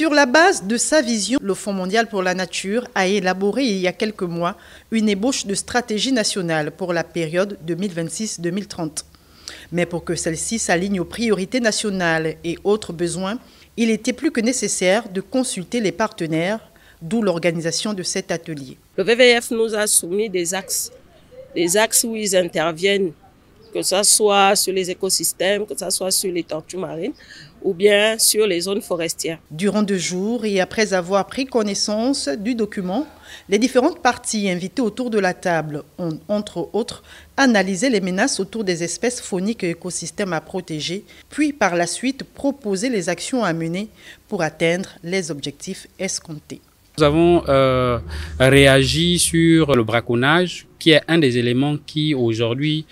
Sur la base de sa vision, le Fonds mondial pour la nature a élaboré il y a quelques mois une ébauche de stratégie nationale pour la période 2026-2030. Mais pour que celle-ci s'aligne aux priorités nationales et autres besoins, il était plus que nécessaire de consulter les partenaires, d'où l'organisation de cet atelier. Le WWF nous a soumis des axes où ils interviennent, que ce soit sur les écosystèmes, que ce soit sur les tortues marines ou bien sur les zones forestières. Durant 2 jours et après avoir pris connaissance du document, les différentes parties invitées autour de la table ont, entre autres, analysé les menaces autour des espèces fauniques et écosystèmes à protéger, puis par la suite proposé les actions à mener pour atteindre les objectifs escomptés. Nous avons réagi sur le braconnage, qui est un des éléments qui aujourd'hui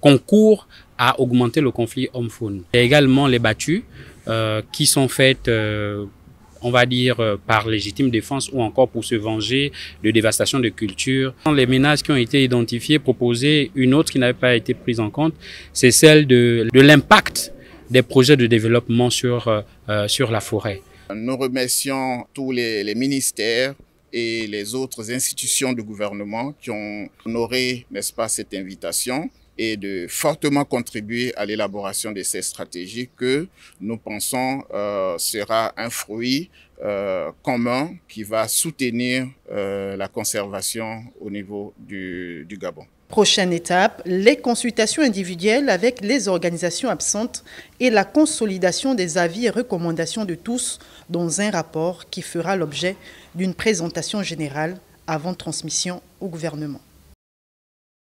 concourt à augmenter le conflit homme-faune. Il y a également les battues qui sont faites, on va dire, par légitime défense ou encore pour se venger de dévastation de cultures. Les menaces qui ont été identifiées, proposées, une autre qui n'avait pas été prise en compte, c'est celle de l'impact des projets de développement sur la forêt. Nous remercions tous les ministères et les autres institutions du gouvernement qui ont honoré, n'est-ce pas, cette invitation et de fortement contribuer à l'élaboration de ces stratégies que nous pensons sera un fruit commun qui va soutenir la conservation au niveau du Gabon. Prochaine étape, les consultations individuelles avec les organisations absentes et la consolidation des avis et recommandations de tous dans un rapport qui fera l'objet d'une présentation générale avant transmission au gouvernement.